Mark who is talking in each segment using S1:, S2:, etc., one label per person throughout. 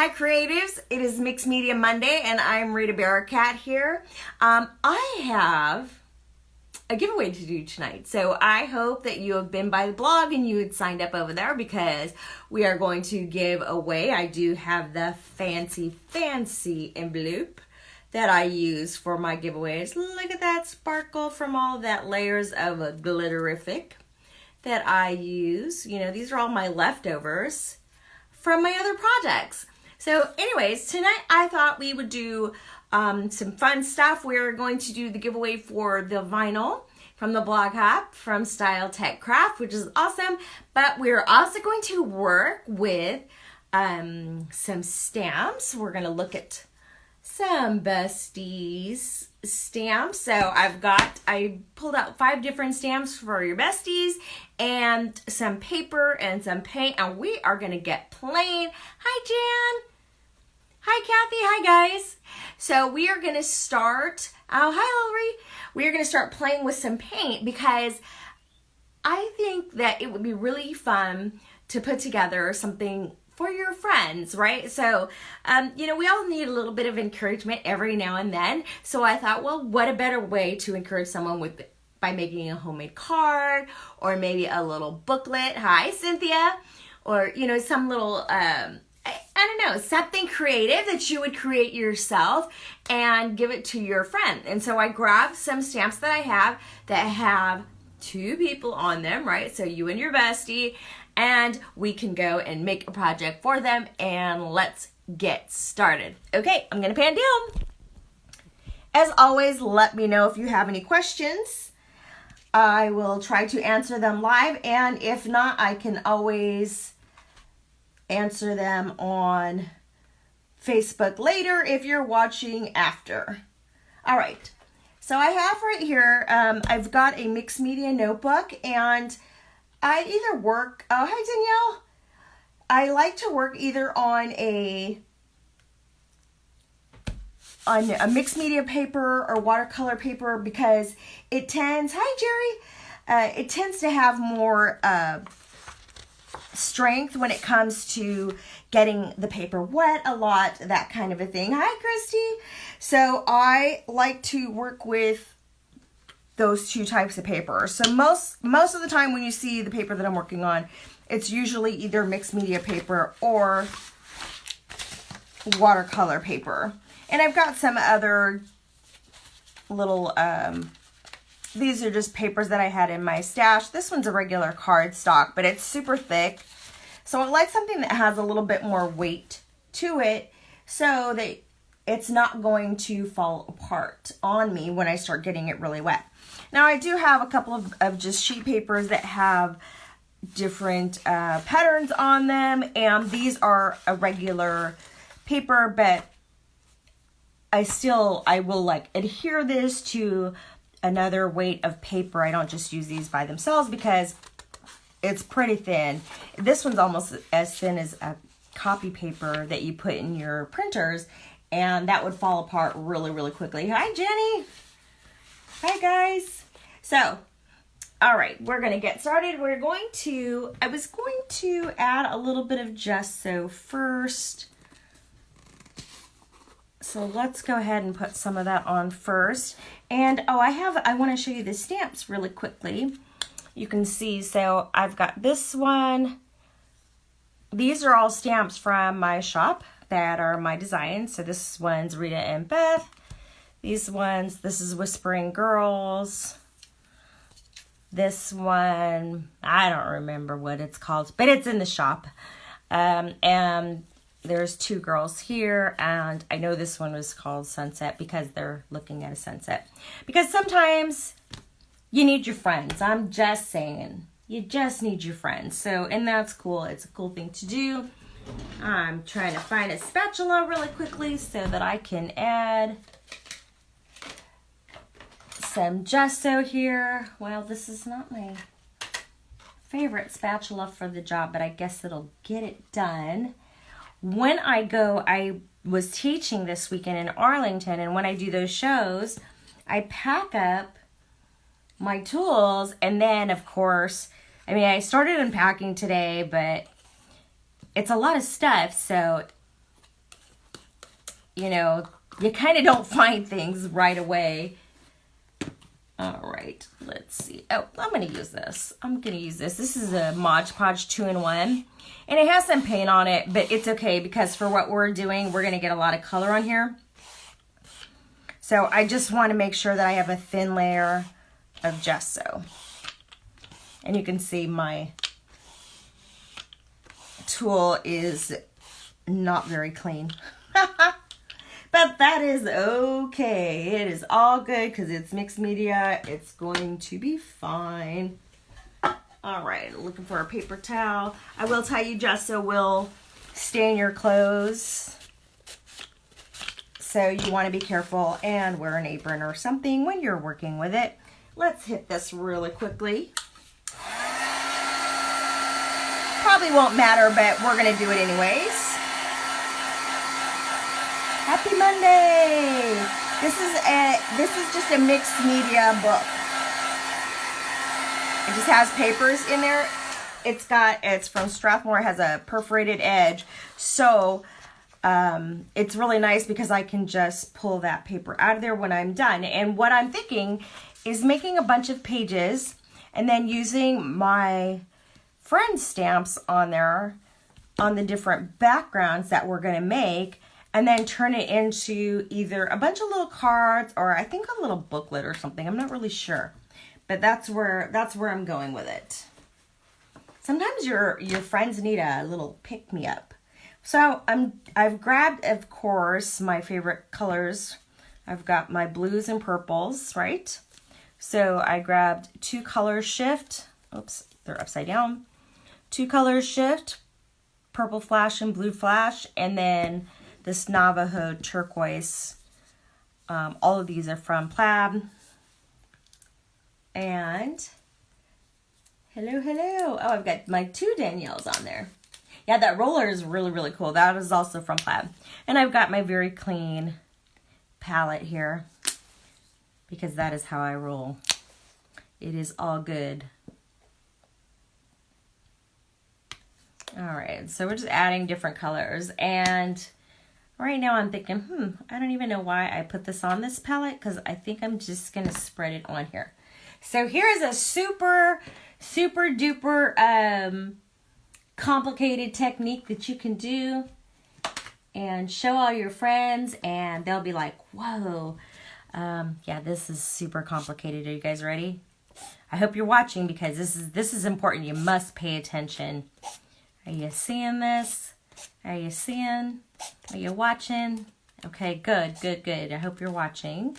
S1: Hi creatives, it is Mixed Media Monday and I'm Rita Barakat here. I have a giveaway to do tonight. So I hope that you have been by the blog and you had signed up over there because we are going to give away. I do have the fancy envelope that I use for my giveaways. Look at that sparkle from all that layers of a glitterific that I use. You know, these are all my leftovers from my other projects. So anyways, tonight I thought we would do some fun stuff. We're going to do the giveaway for the vinyl from the Blog Hop from Style Tech Craft, which is awesome. But we're also going to work with some stamps. We're going to look at some besties stamps. So I pulled out 5 different stamps for your besties and some paper and some paint, and we are going to get plain. Hi Jan. Hi Kathy. Hi guys. So we are going to start, oh hi Hillary. We are going to start playing with some paint because I think that it would be really fun to put together something for your friends, right? So, you know, we all need a little bit of encouragement every now and then. So I thought, well, what a better way to encourage someone by making a homemade card or maybe a little booklet. Hi, Cynthia. Or, you know, some little, I don't know, something creative that you would create yourself and give it to your friend. And so I grabbed some stamps that I have that have 2 people on them, right? So you and your bestie, and we can go and make a project for them, and let's get started. Okay, I'm gonna pan down. As always, let me know if you have any questions. I will try to answer them live, and if not, I can always answer them on Facebook later if you're watching after. All right, so I have right here, I've got a mixed media notebook, and I either work, oh hi Danielle, I like to work either on a mixed media paper or watercolor paper because it tends, hi Jerry, it tends to have more strength when it comes to getting the paper wet a lot, that kind of a thing. Hi Christy. So I like to work with those 2 types of paper. So most of the time when you see the paper that I'm working on, it's usually either mixed media paper or watercolor paper. And I've got some other little, these are just papers that I had in my stash. This one's a regular cardstock, but it's super thick. So I like something that has a little bit more weight to it so that it's not going to fall apart on me when I start getting it really wet. Now I do have a couple of just sheet papers that have different patterns on them, and these are a regular paper, but I will like adhere this to another weight of paper. I don't just use these by themselves because it's pretty thin. This one's almost as thin as a copy paper that you put in your printers, and that would fall apart really, really quickly. Hi, Jenny. Hi, guys. So, all right, we're going to get started. I was going to add a little bit of gesso first. So let's go ahead and put some of that on first. And I want to show you the stamps really quickly. You can see, so I've got this one. These are all stamps from my shop that are my designs. So this one's Rita and Beth. This is Whispering Girls. This one, I don't remember what it's called, but it's in the shop. And there's 2 girls here, and I know this one was called Sunset because they're looking at a sunset. Because sometimes you need your friends. I'm just saying. You just need your friends. So, and that's cool. It's a cool thing to do. I'm trying to find a spatula really quickly so that I can add some gesso here. Well, this is not my favorite spatula for the job, but I guess it'll get it done. When I was teaching this weekend in Arlington, and when I do those shows, I pack up my tools, and then of course, I started unpacking today, but it's a lot of stuff, so you know, you kind of don't find things right away. All right, let's see. Oh, I'm going to use this. This is a Mod Podge 2-in-1. And it has some paint on it, but it's okay because for what we're doing, we're going to get a lot of color on here. So I just want to make sure that I have a thin layer of gesso. And you can see my tool is not very clean. But that is okay. It is all good because it's mixed media. It's going to be fine. All right, looking for a paper towel. I will tell you, gesso will stain your clothes. So you want to be careful and wear an apron or something when you're working with it. Let's hit this really quickly. Probably won't matter, but we're going to do it anyways. Happy Monday! This is just a mixed media book. It just has papers in there. It's from Strathmore. It has a perforated edge. So it's really nice because I can just pull that paper out of there when I'm done. And what I'm thinking is making a bunch of pages and then using my friend stamps on there on the different backgrounds that we're going to make, and then turn it into either a bunch of little cards or I think a little booklet or something. I'm not really sure, but that's where I'm going with it. Sometimes your friends need a little pick-me-up. So I've grabbed, of course, my favorite colors. I've got my blues and purples, right? So I grabbed 2 color shift. Oops, they're upside down. 2 color shift, purple flash and blue flash, and then this Navajo turquoise. All of these are from Plaid. And hello. Oh, I've got my 2 Danielles on there. Yeah, that roller is really, really cool. That is also from Plaid. And I've got my very clean palette here because that is how I roll. It is all good. All right, so we're just adding different colors. And right now I'm thinking, I don't even know why I put this on this palette because I think I'm just going to spread it on here. So here's a super, super duper complicated technique that you can do and show all your friends and they'll be like, whoa. Yeah, this is super complicated. Are you guys ready? I hope you're watching because this is important. You must pay attention. Are you seeing this? Are you seeing? Are you watching? Okay, good. I hope you're watching.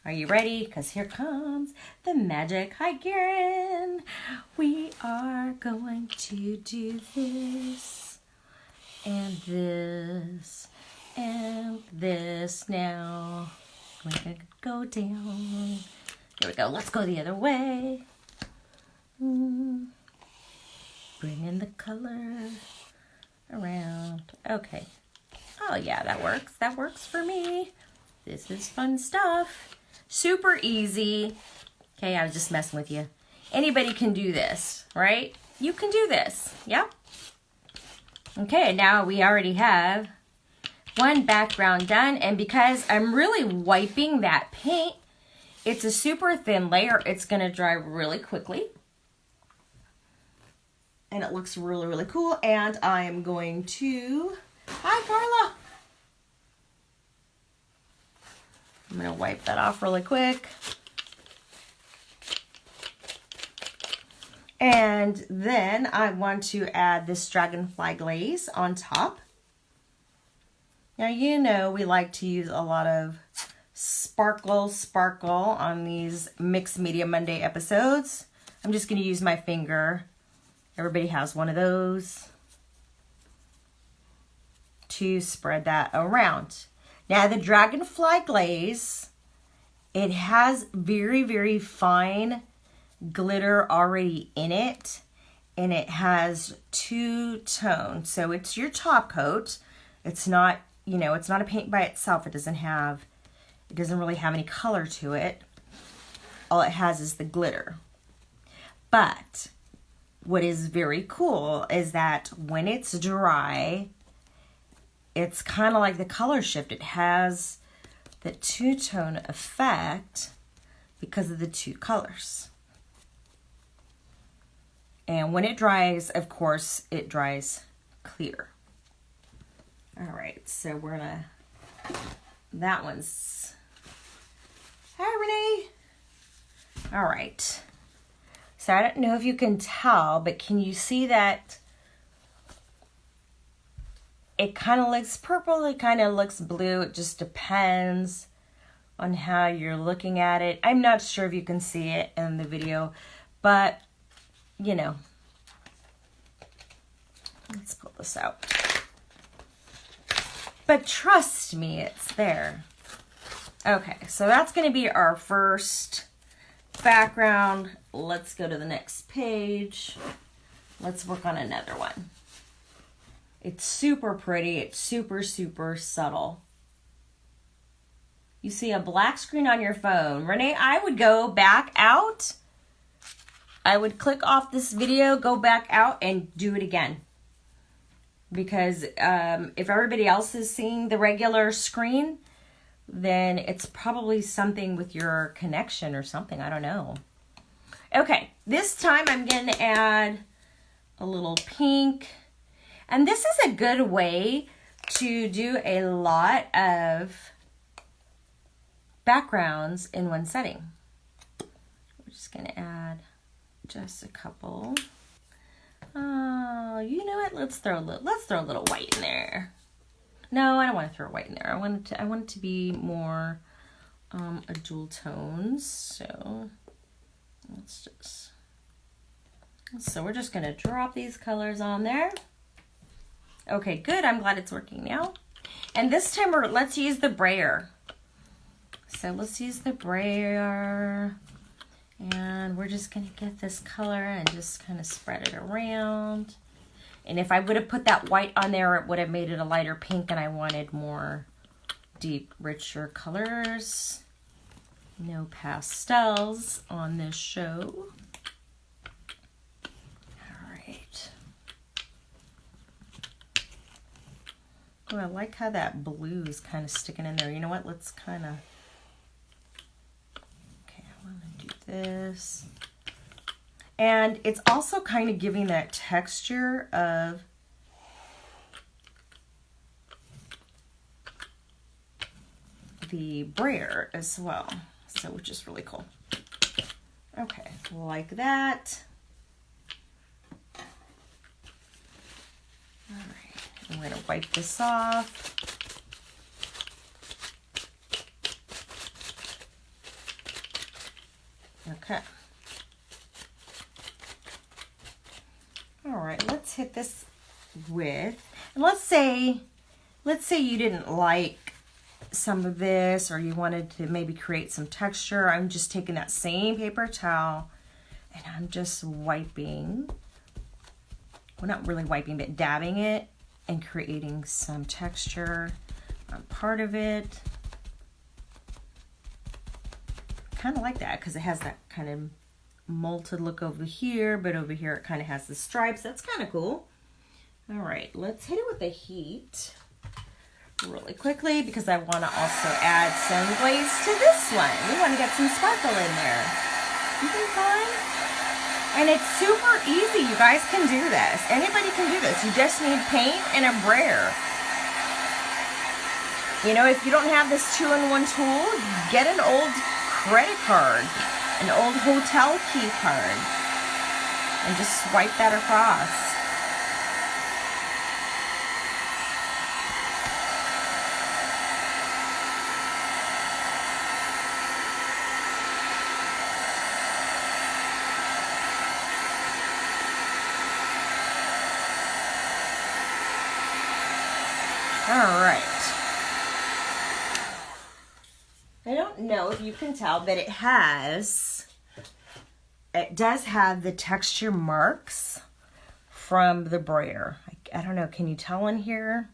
S1: Are you ready? Because here comes the magic. Hi, Garen. We are going to do this and this and this now. We're going to go down. Here we go. Let's go the other way. Bring in the color around. Okay. Oh, yeah, that works. That works for me. This is fun stuff. Super easy. Okay, I was just messing with you. Anybody can do this, right? You can do this. Yep. Okay, now we already have one background done. And because I'm really wiping that paint, it's a super thin layer. It's going to dry really quickly. And it looks really, really cool. And I am going to... Hi, Carla. I'm going to wipe that off really quick. And then I want to add this dragonfly glaze on top. Now, you know we like to use a lot of sparkle on these Mixed Media Monday episodes. I'm just going to use my finger. Everybody has one of those to spread that around. Now the dragonfly glaze, it has very, very fine glitter already in it, and it has 2 tones. So it's your top coat. It's not, you know, it's not a paint by itself. It doesn't really have any color to it. All it has is the glitter. But what is very cool is that when it's dry, it's kind of like the color shift. It has the two-tone effect because of the two colors. And when it dries, of course, it dries clear. All right, so we're gonna, that one's, hi Renee. All right, so I don't know if you can tell, but can you see that it kind of looks purple, it kind of looks blue, it just depends on how you're looking at it. I'm not sure if you can see it in the video, but you know, let's pull this out. But trust me, it's there. Okay, so that's going to be our first background. Let's go to the next page. Let's work on another one. It's super pretty. It's super, super subtle. You see a black screen on your phone. Renee, I would go back out. I would click off this video, go back out, and do it again. Because if everybody else is seeing the regular screen, then it's probably something with your connection or something. I don't know. Okay, this time I'm going to add a little pink. And this is a good way to do a lot of backgrounds in one setting. We're just going to add just a couple. Oh, you know what? Let's throw a little white in there. No, I don't want to throw white in there. I want it to be more a dual tones. So we're just gonna drop these colors on there. Okay, good. I'm glad it's working now. And this time let's use the brayer. So let's use the brayer. And we're just going to get this color and just kind of spread it around. And if I would have put that white on there, it would have made it a lighter pink, and I wanted more deep, richer colors. No pastels on this show. All right. Oh, I like how that blue is kind of sticking in there. You know what? Let's kind of... this. And it's also kind of giving that texture of the brayer as well. So, which is really cool. Okay, like that. All right, I'm going to wipe this off. Okay. All right, let's hit this with, and let's say you didn't like some of this, or you wanted to maybe create some texture. I'm just taking that same paper towel and I'm just wiping, well, not really wiping, but dabbing it and creating some texture on part of it. Kind of like that because it has that kind of molted look over here, but over here it kind of has the stripes. That's kind of cool. All right, let's hit it with the heat really quickly because I want to also add some glaze to this one. We want to get some sparkle in there. You can find, and it's super easy. You guys can do this. Anybody can do this. You just need paint and a brayer. You know, if you don't have this two-in-one tool, get an old credit card, an old hotel key card, and just swipe that across. All right. I don't know if you can tell, but it does have the texture marks from the brayer. I don't know, can you tell in here?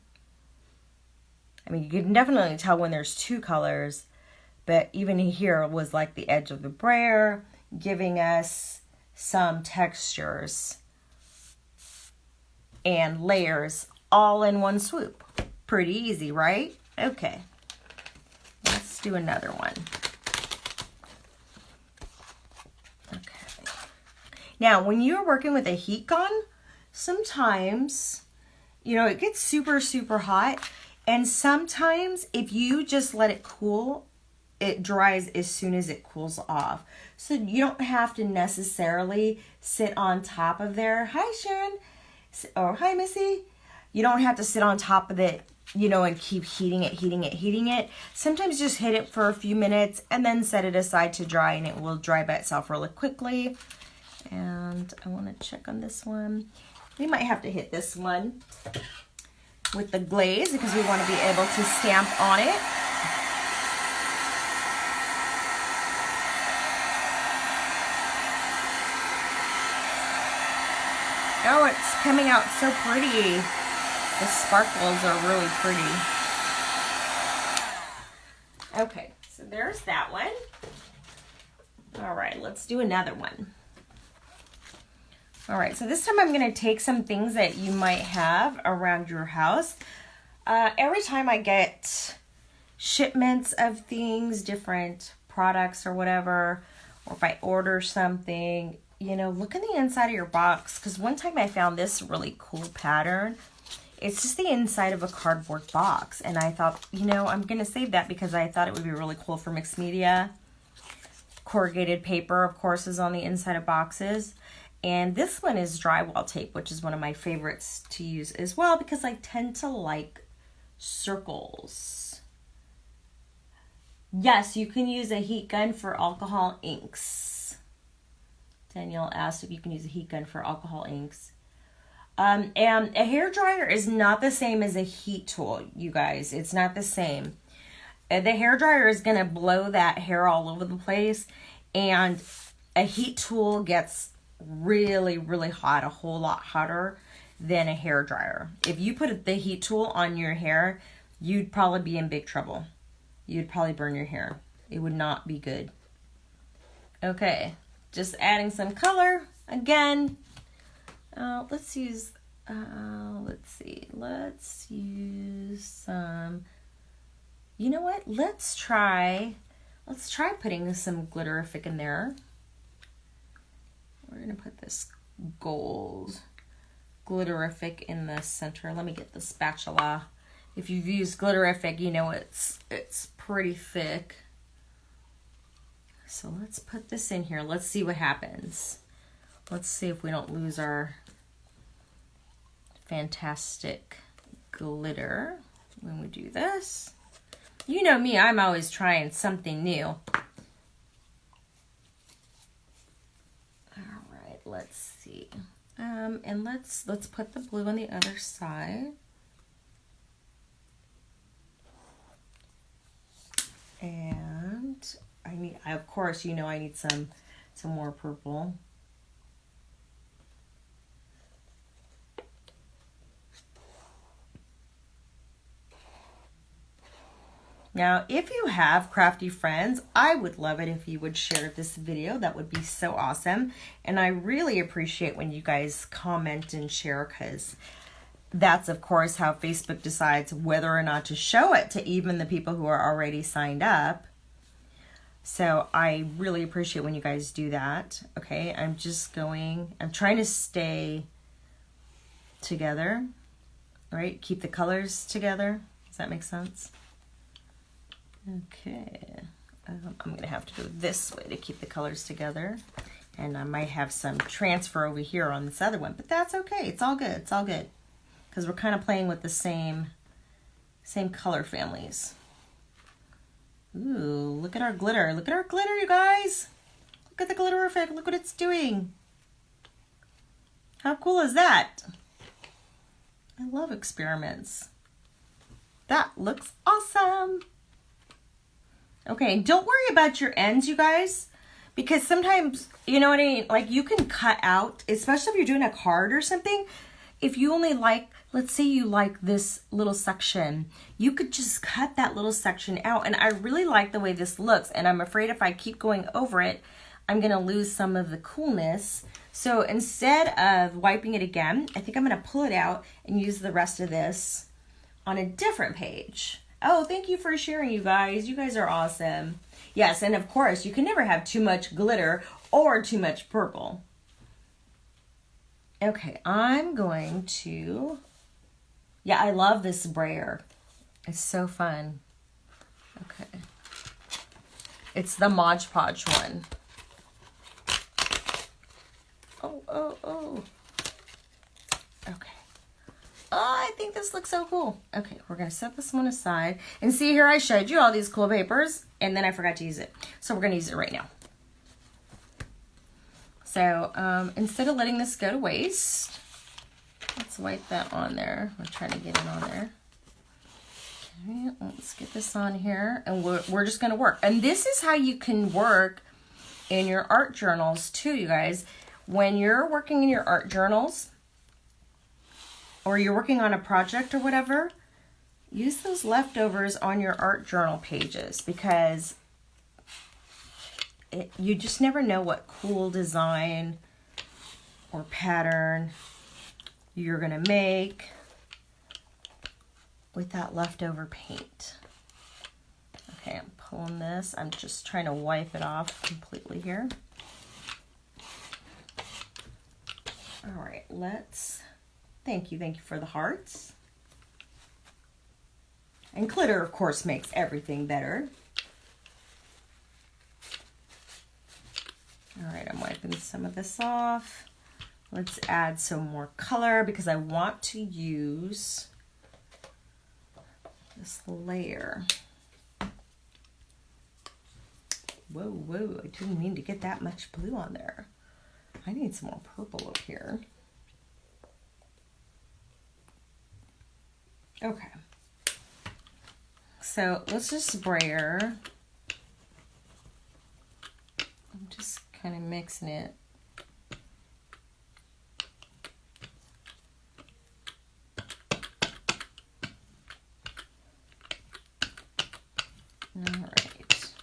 S1: I mean, you can definitely tell when there's two colors, but even here was like the edge of the brayer, giving us some textures and layers all in one swoop. Pretty easy, right? Okay. Let's do another one. Okay. Now, when you're working with a heat gun, sometimes, you know, it gets super, super hot. And sometimes if you just let it cool, it dries as soon as it cools off. So you don't have to necessarily sit on top of there. Hi, Sharon. Or hi, Missy. You don't have to sit on top of it, you know, and keep heating it. Sometimes just hit it for a few minutes and then set it aside to dry, and it will dry by itself really quickly. And I want to check on this one. We might have to hit this one with the glaze because we want to be able to stamp on it. Oh, it's coming out so pretty. The sparkles are really pretty. Okay, so there's that one. All right, let's do another one. All right, so this time I'm going to take some things that you might have around your house. Every time I get shipments of things, different products or whatever, or if I order something, you know, look in the inside of your box, because one time I found this really cool pattern. It's just the inside of a cardboard box, and I thought, you know, I'm going to save that because I thought it would be really cool for mixed media. Corrugated paper, of course, is on the inside of boxes. And this one is drywall tape, which is one of my favorites to use as well because I tend to like circles. Yes, you can use a heat gun for alcohol inks. Danielle asked if you can use a heat gun for alcohol inks. And a hair dryer is not the same as a heat tool, you guys. It's not the same. The hair dryer is going to blow that hair all over the place, and a heat tool gets really, really hot, a whole lot hotter than a hair dryer. If you put the heat tool on your hair, you'd probably be in big trouble. You'd probably burn your hair. It would not be good. Okay, just adding some color again. Let's use some, you know what? Let's try putting some glitterific in there. We're going to put this gold glitterific in the center. Let me get the spatula. If you've used glitterific, you know it's pretty thick. So let's put this in here. Let's see what happens. Let's see if we don't lose our fantastic glitter when we do this. You know me, I'm always trying something new. Let's see. And let's put the blue on the other side. And of course, you know I need some more purple. Now, if you have crafty friends, I would love it if you would share this video. That would be so awesome. And I really appreciate when you guys comment and share, because that's, of course, how Facebook decides whether or not to show it to even the people who are already signed up. So I really appreciate when you guys do that. Okay, I'm trying to stay together, right? Keep the colors together. Does that make sense? Okay, I'm going to have to go this way to keep the colors together. And I might have some transfer over here on this other one, but that's okay. It's all good. It's all good. Because we're kind of playing with the same color families. Ooh, look at our glitter. Look at our glitter, you guys. Look at the glitter effect. Look what it's doing. How cool is that? I love experiments. That looks awesome. Okay, don't worry about your ends, you guys, because sometimes, you know what I mean, like you can cut out, especially if you're doing a card or something, if you only like, let's say you like this little section, you could just cut that little section out. And I really like the way this looks, and I'm afraid if I keep going over it, I'm going to lose some of the coolness. So instead of wiping it again, I think I'm going to pull it out and use the rest of this on a different page. Oh, thank you for sharing, you guys. You guys are awesome. Yes, and of course, you can never have too much glitter or too much purple. Okay, I'm going to... Yeah, I love this sprayer. It's so fun. Okay. It's the Mod Podge one. Oh. Okay. Oh, I think this looks so cool. Okay, we're going to set this one aside. And see here, I showed you all these cool papers, and then I forgot to use it. So we're going to use it right now. So instead of letting this go to waste, let's wipe that on there. We're trying to get it on there. Okay, let's get this on here, and we're just going to work. And this is how you can work in your art journals too, you guys. When you're working in your art journals, or you're working on a project or whatever, use those leftovers on your art journal pages, because you just never know what cool design or pattern you're gonna make with that leftover paint. Okay, I'm pulling this. I'm just trying to wipe it off completely here. All right, thank you for the hearts. And glitter, of course, makes everything better. All right, I'm wiping some of this off. Let's add some more color because I want to use this layer. Whoa, I didn't mean to get that much blue on there. I need some more purple up here. Okay. So let's just spray her. I'm just kind of mixing it. All right.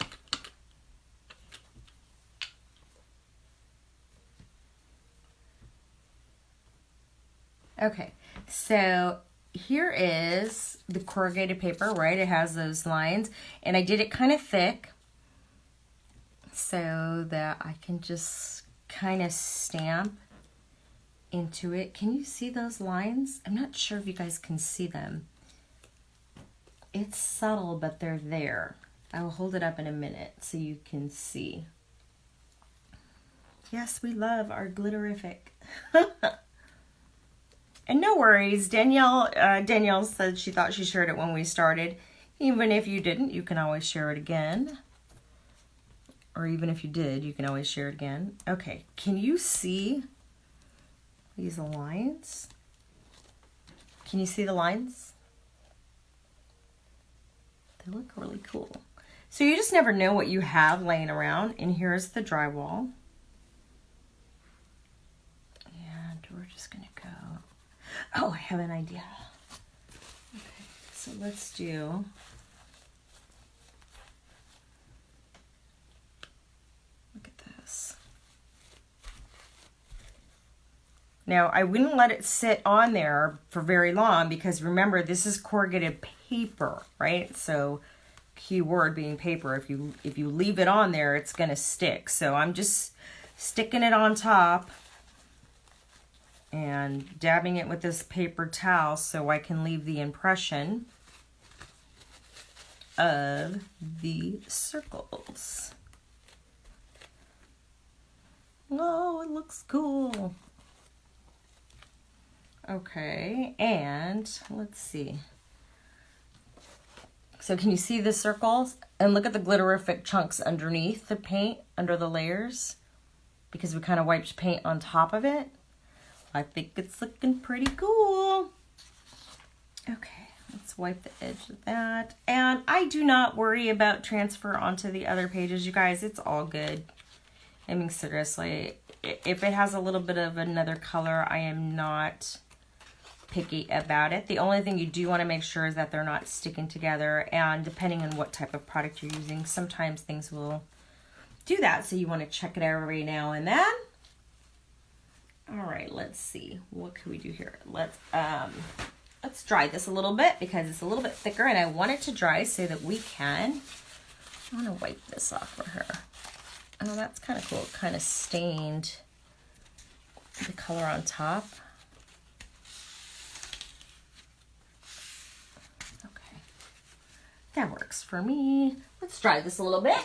S1: Okay, so here is the corrugated paper, right? It has those lines, and I did it kind of thick so that I can just kind of stamp into it. Can you see those lines? I'm not sure if you guys can see them. It's subtle, but they're there. I will hold it up in a minute so you can see. Yes, we love our glitterific. And no worries, Danielle said she thought she shared it when we started. Even if you didn't, you can always share it again. Or even if you did, you can always share it again. Okay, can you see these lines? Can you see the lines? They look really cool. So you just never know what you have laying around. And here's the drywall. And we're just gonna go. Oh, I have an idea. Okay, so let's do. Look at this. Now, I wouldn't let it sit on there for very long because remember, this is corrugated paper, right? So, keyword being paper. If you leave it on there, it's gonna stick. So I'm just sticking it on top and dabbing it with this paper towel so I can leave the impression of the circles. Oh, it looks cool. Okay, and let's see. So can you see the circles? And look at the glitterific chunks underneath the paint, under the layers, because we kind of wiped paint on top of it. I think it's looking pretty cool. Okay, let's wipe the edge of that. And I do not worry about transfer onto the other pages, you guys. It's all good. I mean, seriously, if it has a little bit of another color, I am not picky about it. The only thing you do want to make sure is that they're not sticking together, and depending on what type of product you're using, sometimes things will do that, so you want to check it out every now and then. All right, let's see. What can we do here? Let's let's dry this a little bit because it's a little bit thicker and I want it to dry so that we can, I want to wipe this off for her. Oh, that's kind of cool. It kind of stained the color on top. Okay, that works for me. Let's dry this a little bit.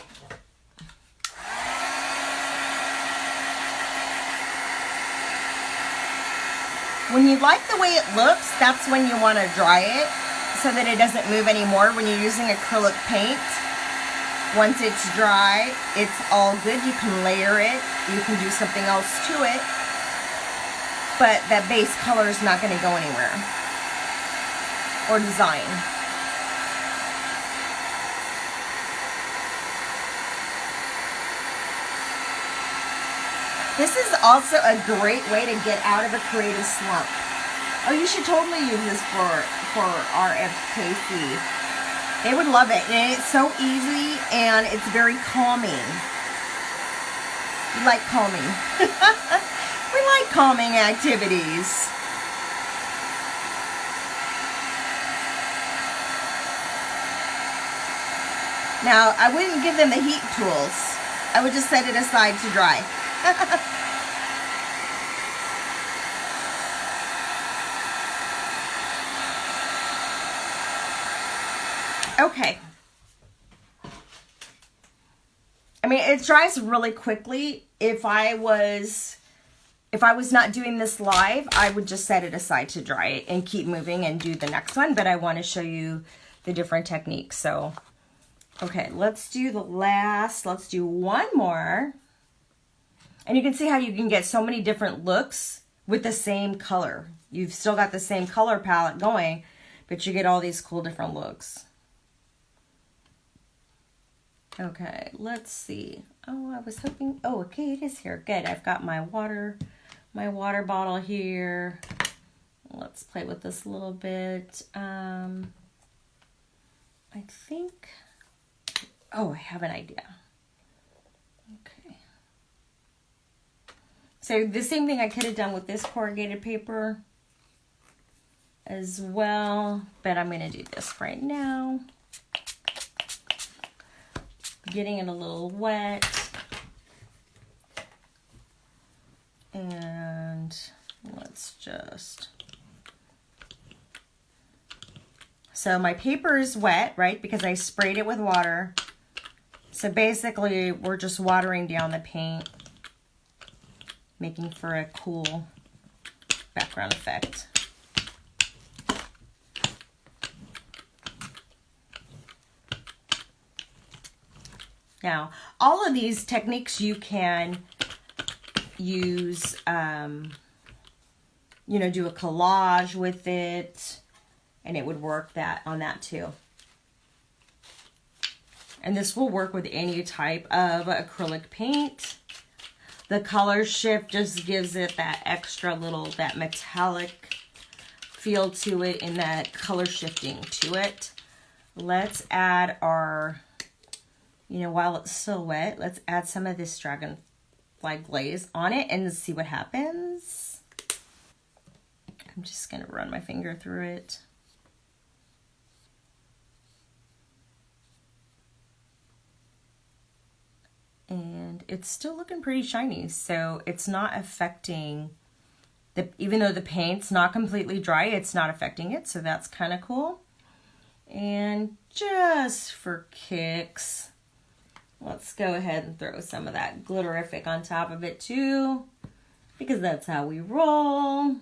S1: When you like the way it looks, that's when you want to dry it so that it doesn't move anymore when you're using acrylic paint. Once it's dry, it's all good. You can layer it. You can do something else to it. But that base color is not going to go anywhere. Or design. This is also a great way to get out of a creative slump. Oh, you should totally use this for RFKC. They would love it. And it's so easy and it's very calming. We like calming. We like calming activities. Now, I wouldn't give them the heat tools. I would just set it aside to dry. Okay. I mean, it dries really quickly. If I was not doing this live, I would just set it aside to dry it and keep moving and do the next one, but I want to show you the different techniques. So, okay, let's do let's do one more. And you can see how you can get so many different looks with the same color. You've still got the same color palette going, but you get all these cool different looks. Okay, let's see. Oh, I was hoping, oh, okay, it is here. Good, I've got my water bottle here. Let's play with this a little bit. I think, oh, I have an idea. Okay. So the same thing I could have done with this corrugated paper as well, but I'm gonna do this right now. Getting it a little wet. And let's just, so my paper is wet, right? Because I sprayed it with water. So basically we're just watering down the paint, making for a cool background effect. Now, all of these techniques you can use, you know, do a collage with it, and it would work on that too. And this will work with any type of acrylic paint. The color shift just gives it that extra little, that metallic feel to it and that color shifting to it. Let's add our, you know, while it's still wet, let's add some of this dragonfly glaze on it and see what happens. I'm just going to run my finger through it. And it's still looking pretty shiny, so it's not affecting, even though the paint's not completely dry, it's not affecting it, so that's kind of cool. And just for kicks, let's go ahead and throw some of that Glitterific on top of it too, because that's how we roll.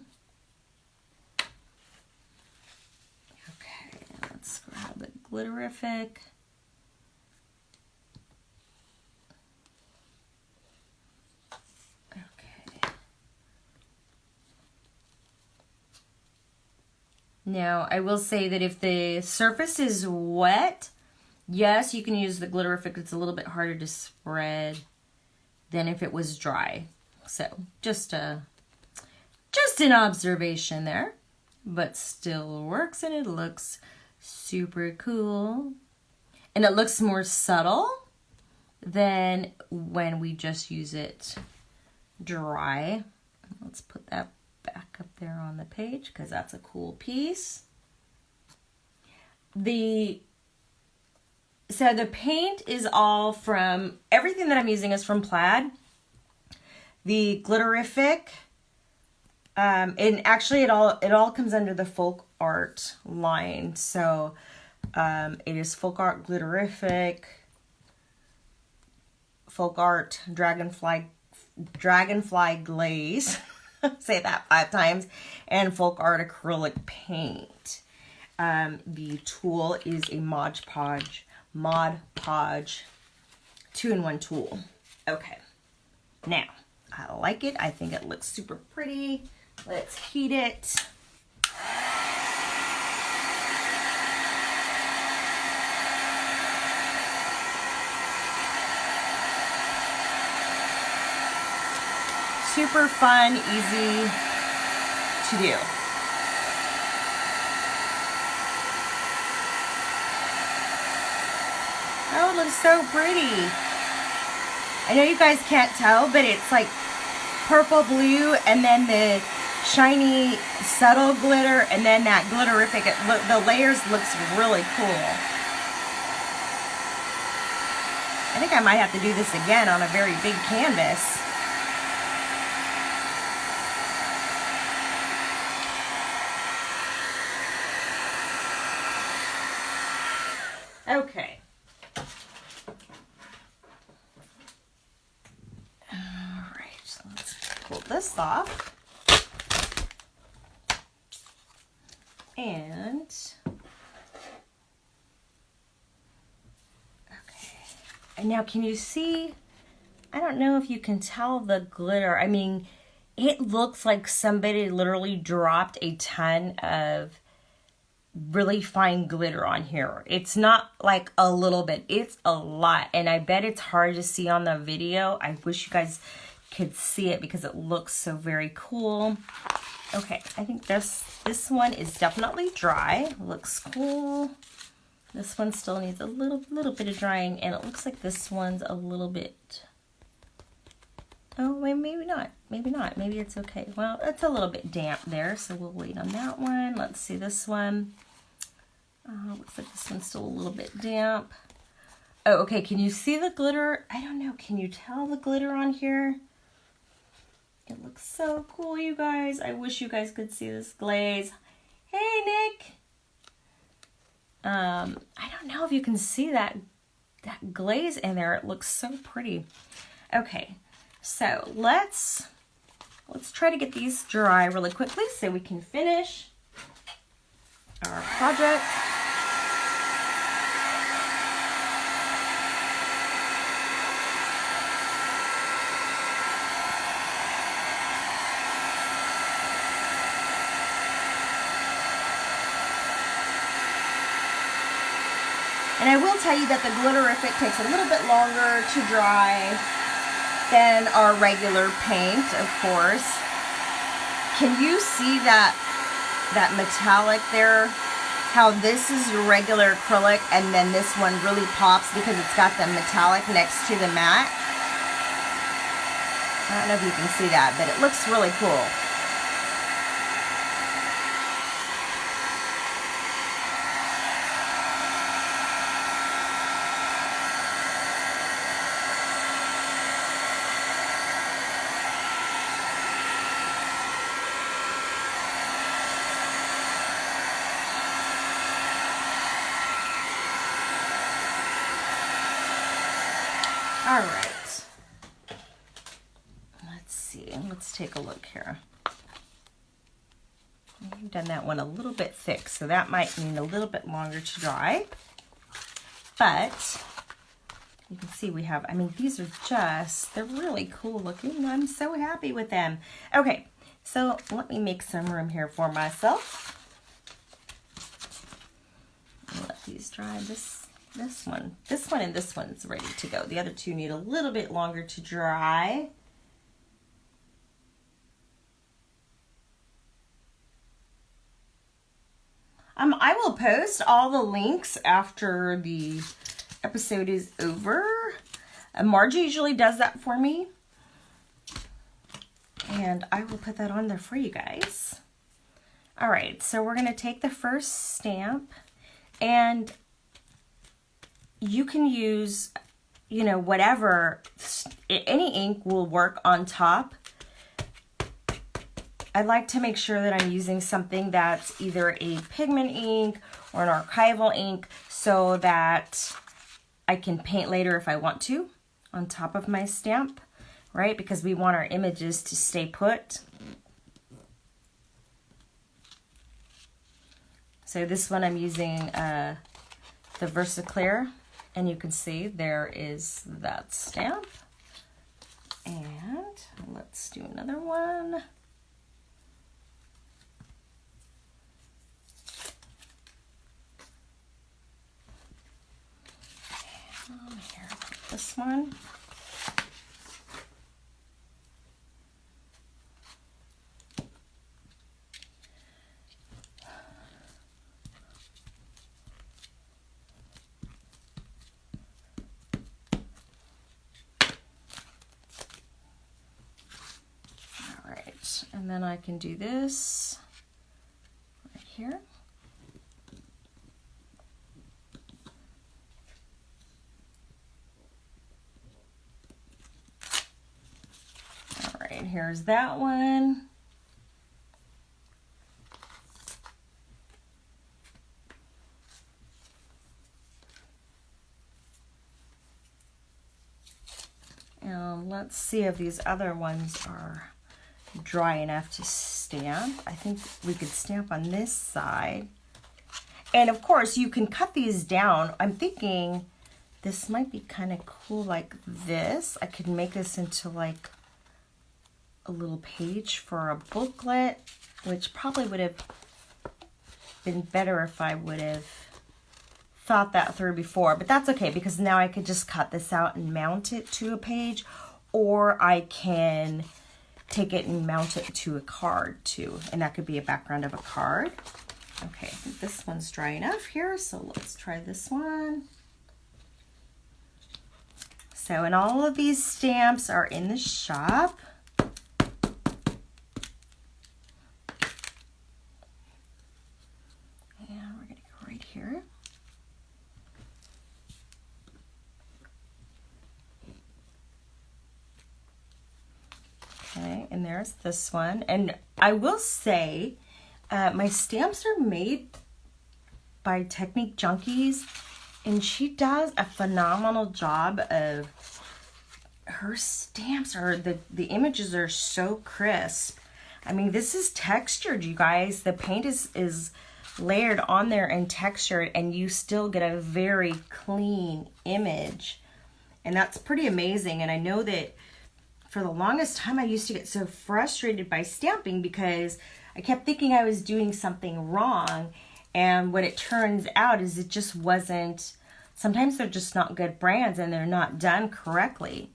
S1: Okay, let's grab the Glitterific. Okay. Now, I will say that if the surface is wet, yes, you can use the Glitterific. It's a little bit harder to spread than if it was dry. So just an observation there, but still works and it looks super cool. And it looks more subtle than when we just use it dry. Let's put that back up there on the page because that's a cool piece. So the paint is all from, everything that I'm using is from Plaid. The Glitterific, and actually it all comes under the Folk Art line. So it is Folk Art Glitterific, Folk Art Dragonfly Glaze, say that 5 times, and Folk Art Acrylic Paint. The tool is a Mod Podge 2-in-1 tool. Okay, now I like it. I think it looks super pretty. Let's heat it. Super fun, easy to do. Oh, it looks so pretty. I know you guys can't tell, but it's like purple, blue, and then the shiny, subtle glitter, and then that glitterific. The layers looks really cool. I think I might have to do this again on a very big canvas. Okay. All right, so let's pull this off. And okay. And now can you see, I don't know if you can tell the glitter. I mean, it looks like somebody literally dropped a ton of really fine glitter on here. It's not like a little bit, it's a lot, and I bet it's hard to see on the video. I wish you guys could see it because it looks so very cool. Okay, I think this one is definitely dry. Looks cool. This one still needs a little bit of drying, and it looks like this one's a little bit, oh wait, maybe not, maybe it's okay. Well, it's a little bit damp there, so we'll wait on that one. Let's see this one. Looks like this one's still a little bit damp. Oh, okay, can you see the glitter? I don't know, can you tell the glitter on here? It looks so cool, you guys. I wish you guys could see this glaze. Hey, Nick. I don't know if you can see that glaze in there. It looks so pretty. Okay, so let's try to get these dry really quickly so we can finish our project. And I will tell you that the Glitterific takes a little bit longer to dry than our regular paint, of course. Can you see that metallic there? How this is your regular acrylic and then this one really pops because it's got the metallic next to the matte. I don't know if you can see that, but it looks really cool. All right, let's see, let's take a look here. I've done that one a little bit thick, so that might mean a little bit longer to dry, but you can see we have, I mean, these are just, they're really cool looking. I'm so happy with them. Okay, so let me make some room here for myself. Let these dry. This one and this one's ready to go. The other two need a little bit longer to dry. I will post all the links after the episode is over. Margie usually does that for me. And I will put that on there for you guys. All right, so we're gonna take the first stamp, and you can use, you know, whatever, any ink will work on top. I like to make sure that I'm using something that's either a pigment ink or an archival ink so that I can paint later if I want to on top of my stamp, right? Because we want our images to stay put. So this one I'm using the VersaClear, and you can see there is that stamp. And let's do another one. Here, this one. All right, and then I can do this right here. Here's that one. And let's see if these other ones are dry enough to stamp. I think we could stamp on this side. And of course, you can cut these down. I'm thinking this might be kind of cool like this. I could make this into like a little page for a booklet, which probably would have been better if I would have thought that through before, but that's okay because now I could just cut this out and mount it to a page, or I can take it and mount it to a card too, and that could be a background of a card. Okay, I think this one's dry enough here, so let's try this one. So, and all of these stamps are in the shop. Here. Okay, and there's this one. And I will say, my stamps are made by Technique Junkies, and she does a phenomenal job of, her stamps are, the images are so crisp. I mean, this is textured, you guys. The paint is layered on there and textured, and you still get a very clean image, and that's pretty amazing. And I know that for the longest time I used to get so frustrated by stamping because I kept thinking I was doing something wrong, and what it turns out is it just wasn't. Sometimes they're just not good brands and they're not done correctly.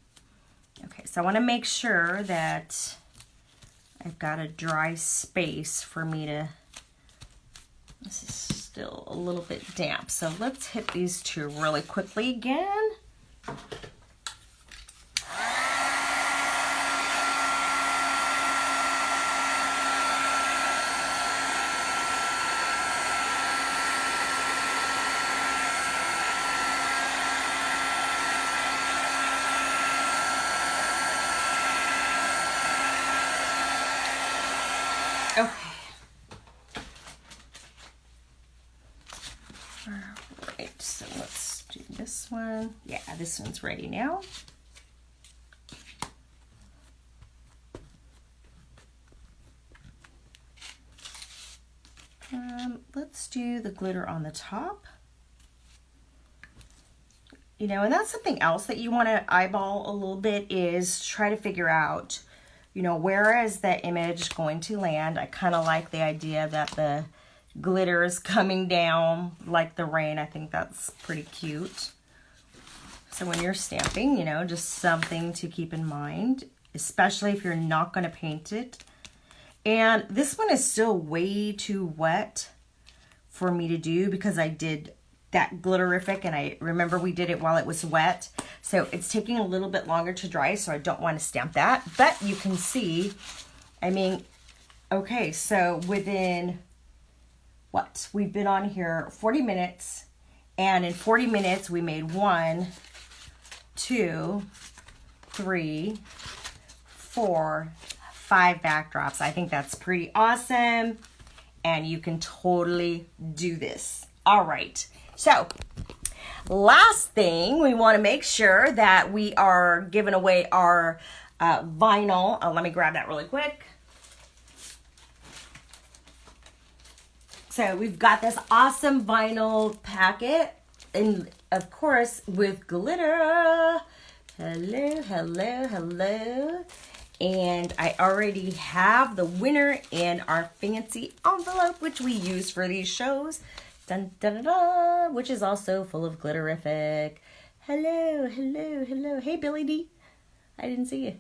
S1: Okay, so I want to make sure that I've got a dry space for me to. This is still a little bit damp, so let's hit these two really quickly again. Okay. Alright, so let's do this one. Yeah, this one's ready now. Let's do the glitter on the top. You know, and that's something else that you want to eyeball a little bit, is try to figure out, you know, where is that image going to land. I kind of like the idea that the glitter is coming down like the rain. I think that's pretty cute. So when you're stamping, you know, just something to keep in mind, especially if you're not going to paint it. And this one is still way too wet for me to do because I did that glitterific, and I remember we did it while it was wet. So it's taking a little bit longer to dry, so I don't want to stamp that. But you can see, I mean, okay, so within, what? We've been on here 40 minutes, and in 40 minutes we made 1, 2, 3, 4, 5 backdrops. I think that's pretty awesome, and you can totally do this. All right, so last thing, we want to make sure that we are giving away our vinyl. Let me grab that really quick. So we've got this awesome vinyl packet, and of course with glitter. Hello, hello, hello. And I already have the winner in our fancy envelope, which we use for these shows. Dun, dun, dun, dun, which is also full of glitterific. Hello, hello, hello. Hey, Billy D. I didn't see you.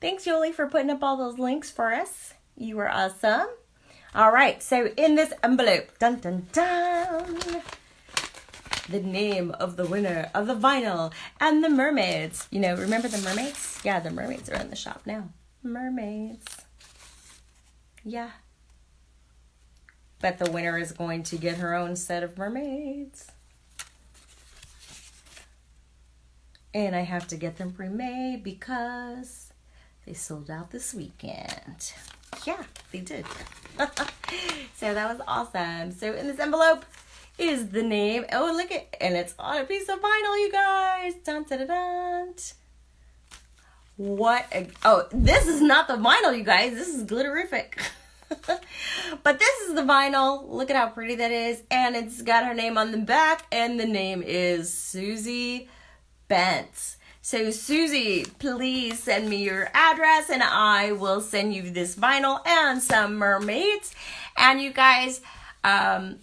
S1: Thanks, Yoli, for putting up all those links for us. You were awesome. All right, so in this envelope, dun, dun, dun, the name of the winner of the vinyl and the mermaids. You know, remember the mermaids? Yeah, the mermaids are in the shop now. Mermaids. Yeah. But the winner is going to get her own set of mermaids. And I have to get them pre-made because they sold out this weekend. Yeah, they did. So that was awesome. So in this envelope is the name. Oh, look at, and it's on a piece of vinyl, you guys. Dun, dun, dun, dun. What oh, this is not the vinyl, you guys. This is glitterific. But this is the vinyl. Look at how pretty that is. And it's got her name on the back, and the name is Susie Bentz. So Susie, please send me your address and I will send you this vinyl and some mermaids. And you guys are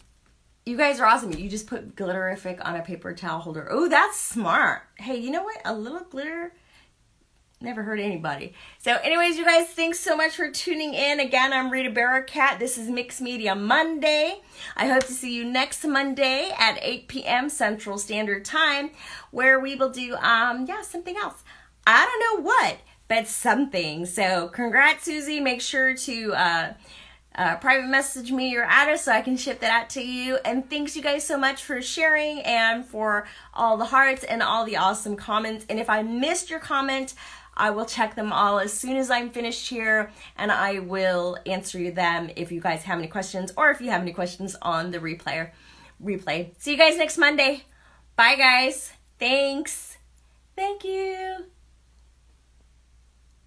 S1: awesome. You just put glitterific on a paper towel holder. Oh, that's smart. Hey, you know what? A little glitter never hurt anybody. So anyways, you guys, thanks so much for tuning in. Again, I'm Rita Barakat. This is Mixed Media Monday. I hope to see you next Monday at 8 p.m. Central Standard Time, where we will do, something else. I don't know what, but something. So congrats, Susie. Make sure to private message me your address so I can ship that out to you. And thanks you guys so much for sharing and for all the hearts and all the awesome comments. And if I missed your comment, I will check them all as soon as I'm finished here, and I will answer them if you guys have any questions or if you have any questions on the replay. See you guys next Monday. Bye, guys. Thanks. Thank you.